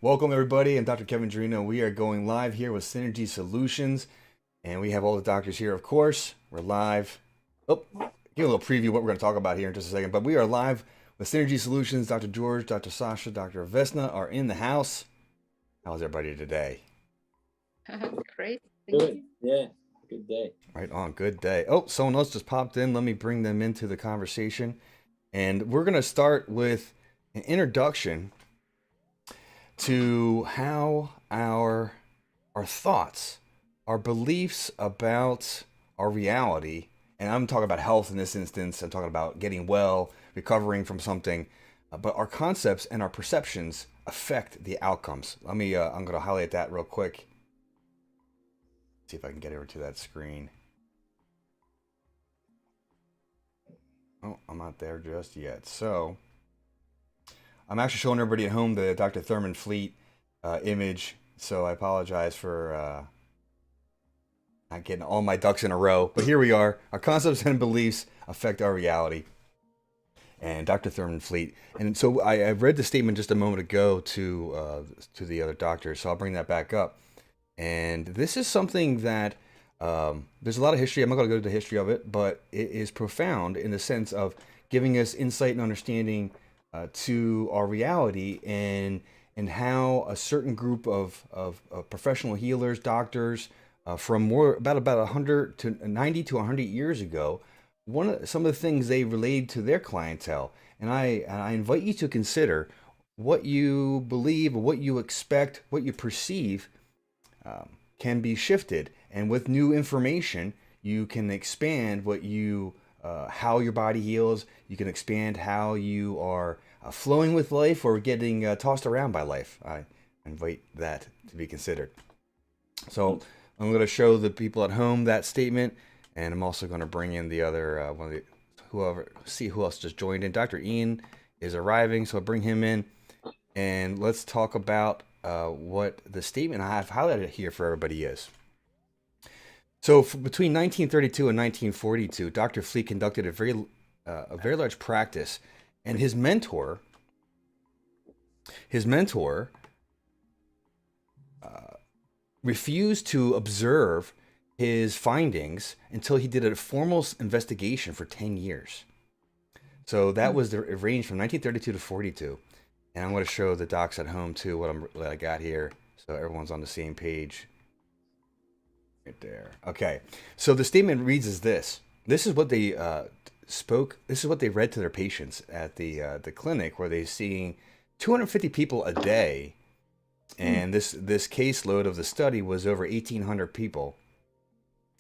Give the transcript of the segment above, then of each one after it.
Welcome, everybody. I'm Dr. Kevin Drino. We are going live here with Synergy Solutions, and we have all the doctors here, of course. We're live. Oh, give a little preview of what we're going to talk about here in just a second. But we are live with Synergy Solutions. Dr. George, Dr. Sasha, Dr. Vesna are in the house. How's everybody today? Great. Thank Good. you. Yeah. Good day. Right on. Good day. Oh, someone else just popped in. Let me bring them into the conversation. And we're going to start with an introduction to how our thoughts, our beliefs about our reality, and I'm talking about health in this instance, I'm talking about getting well, recovering from something, but our concepts and our perceptions affect the outcomes. I'm going to highlight that real quick. See if I can get over to that screen. Oh, I'm not there just yet. So I'm actually showing everybody at home the Dr. Thurman Fleet image. So I apologize for not getting all my ducks in a row. But here we are. Our concepts and beliefs affect our reality. And Dr. Thurman Fleet. And so I read the statement just a moment ago to the other doctors. So I'll bring that back up. And this is something that there's a lot of history. I'm not going to go into the history of it, but it is profound in the sense of giving us insight and understanding to our reality and how a certain group of professional healers, doctors, from more about 100 to 90 to 100 years ago, some of the things they relayed to their clientele. And I invite you to consider what you believe, or what you expect, what you perceive can be shifted, and with new information, you can expand how your body heals. You can expand how you are flowing with life or getting tossed around by life. I invite that to be considered. So I'm going to show the people at home that statement, and I'm also going to bring in the other see who else just joined in. Dr. Ian is arriving, so I'll bring him in, and let's talk about what the statement I have highlighted here for everybody is. So between 1932 and 1942, Dr. Fleet conducted a very large practice, and his mentor refused to observe his findings until he did a formal investigation for 10 years. So that was the range from 1932 to 42. And I'm going to show the docs at home too what I got here, so everyone's on the same page. Right there. Okay. So the statement reads as this. This is what they This is what they read to their patients at the clinic, where they're seeing 250 people a day, and this caseload of the study was over 1,800 people.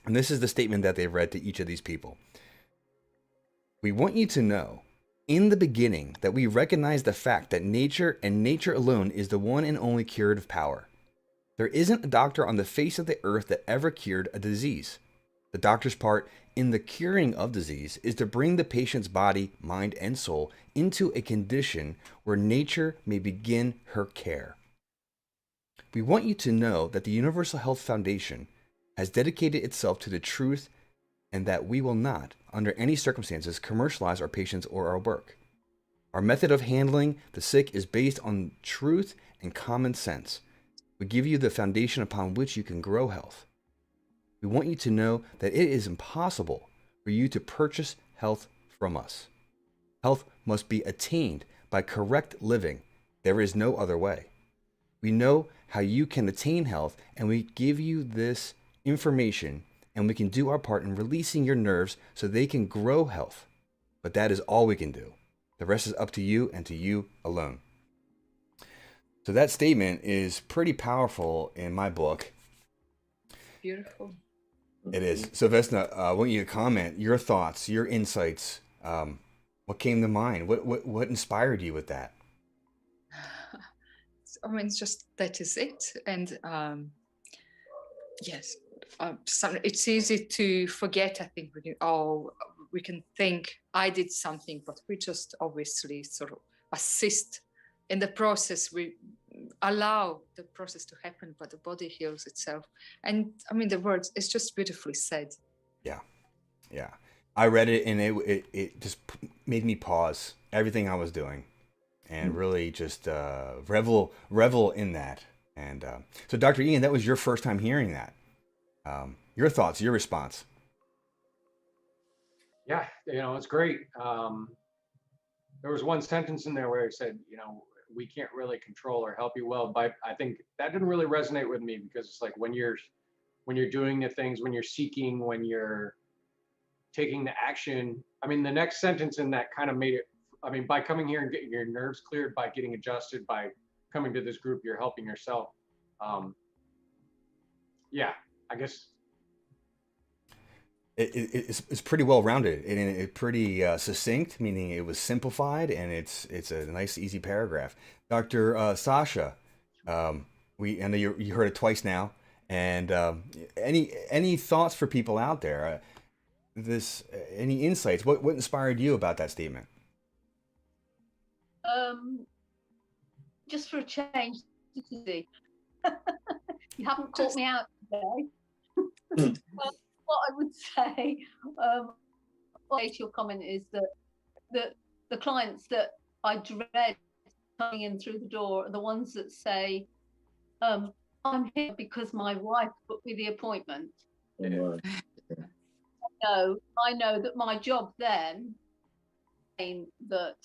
And this is the statement that they read to each of these people. We want you to know, in the beginning, that we recognize the fact that nature and nature alone is the one and only curative power. There isn't a doctor on the face of the earth that ever cured a disease. The doctor's part in the curing of disease is to bring the patient's body, mind, and soul into a condition where nature may begin her care. We want you to know that the Universal Health Foundation has dedicated itself to the truth, and that we will not, under any circumstances, commercialize our patients or our work. Our method of handling the sick is based on truth and common sense. We give you the foundation upon which you can grow health. We want you to know that it is impossible for you to purchase health from us. Health must be attained by correct living. There is no other way. We know how you can attain health, and we give you this information, and we can do our part in releasing your nerves so they can grow health. But that is all we can do. The rest is up to you and to you alone. So that statement is pretty powerful in my book. Beautiful. It is. So Vesna, I want you to comment your thoughts, your insights. What came to mind? What inspired you with that? I mean, it's just that is it. And yes, it's easy to forget, I think, we can think I did something, but we just obviously sort of assist in the process. We allow the process to happen, but the body heals itself. And I mean, the words, it's just beautifully said. Yeah. I read it, and it just made me pause everything I was doing. and really just revel in that. And so, Dr. Ian, that was your first time hearing that. Your thoughts, your response. Yeah, it's great. There was one sentence in there where it said, we can't really control or help you well, but I think that didn't really resonate with me, because it's like when you're doing the things, when you're seeking, when you're taking the action. I mean, the next sentence in that kind of made it, I mean, by coming here and getting your nerves cleared, by getting adjusted, by coming to this group, you're helping yourself. Yeah, I guess it's pretty well rounded and it's pretty succinct, meaning it was simplified, and it's a nice, easy paragraph. Dr. Sasha, I know you heard it twice now, and any thoughts for people out there? Any insights? What inspired you about that statement? Just for a change, you haven't caught me out today. What I would say, to your comment, is that the clients that I dread coming in through the door are the ones that say, I'm here because my wife booked me the appointment. Yeah. I know that my job then, that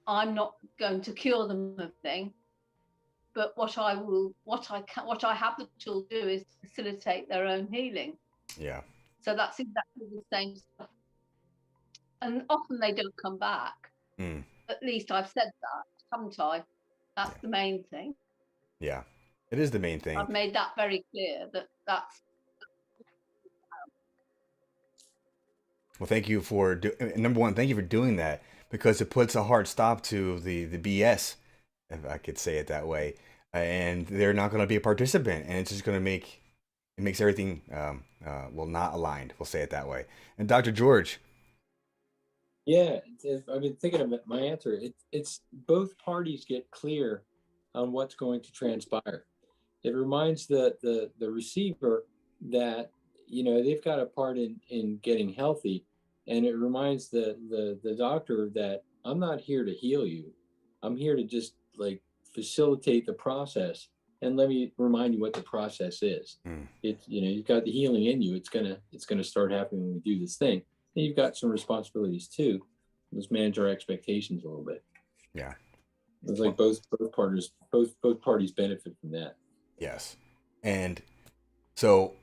I'm not going to cure them of thing, but what I have the tool to do is facilitate their own healing. Yeah. So that's exactly the same stuff. And often they don't come back. At least I've said that, haven't I? That's the main thing. Yeah, it is the main thing. I've made that very clear, that's. Well, thank you for number one. Thank you for doing that, because it puts a hard stop to the BS, if I could say it that way. And they're not going to be a participant, and it's just going to makes everything not aligned. We'll say it that way. And Dr. George. Yeah, I've been thinking about my answer. It's both parties get clear on what's going to transpire. It reminds the receiver that they've got a part in getting healthy, and it reminds the doctor that I'm not here to heal you. I'm here to just facilitate the process. And let me remind you what the process is. It's you've got the healing in you. It's gonna start happening when we do this thing. And you've got some responsibilities too. Let's manage our expectations a little bit. Yeah. It's like both parties benefit from that. Yes. And so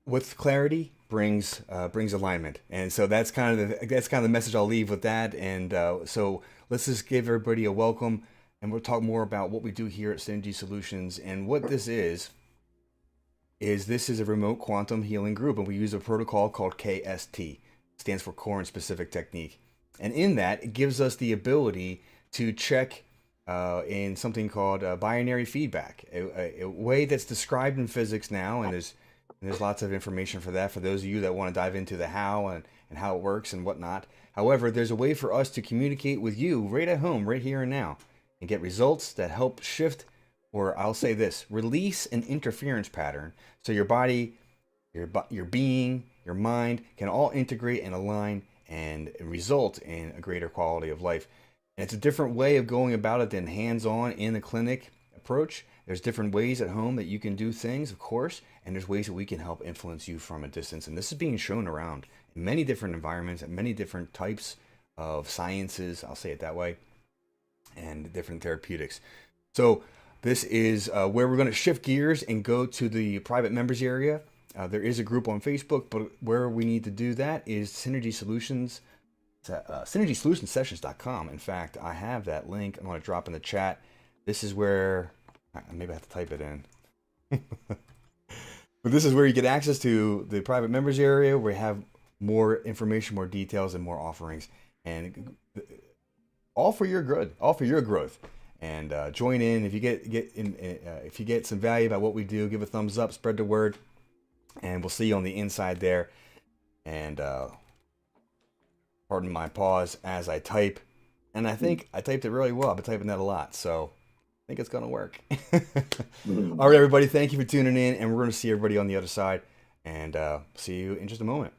with clarity brings alignment. And so that's kind of the message I'll leave with that. And so let's just give everybody a welcome, and we'll talk more about what we do here at Synergy Solutions. And what this is a remote quantum healing group, and we use a protocol called KST. Stands for Core and Specific Technique. And in that, it gives us the ability to check in something called binary feedback, a way that's described in physics now, and there's lots of information for that for those of you that want to dive into the how and how it works and whatnot. However, there's a way for us to communicate with you right at home, right here and now, and get results that help shift, or I'll say this, release an interference pattern, so your body, your being, your mind can all integrate and align and result in a greater quality of life. And it's a different way of going about it than hands-on in the clinic approach. There's different ways at home that you can do things, of course, and there's ways that we can help influence you from a distance. And this is being shown around in many different environments and many different types of sciences, I'll say it that way, and different therapeutics. So this is where we're going to shift gears and go to the private members area. There is a group on Facebook, but where we need to do that is Synergy Solutions, synergysolutionsessions.com. In fact, I have that link. I'm going to drop in the chat. This is where, maybe I have to type it in. But this is where you get access to the private members area, where we have more information, more details, and more offerings, and all for your good, all for your growth. And join in if you if you get some value about what we do. Give a thumbs up, spread the word. And we'll see you on the inside there. And pardon my pause as I type. And I think I typed it really well. I've been typing that a lot. So I think it's going to work. All right, everybody. Thank you for tuning in. And we're going to see everybody on the other side. And see you in just a moment.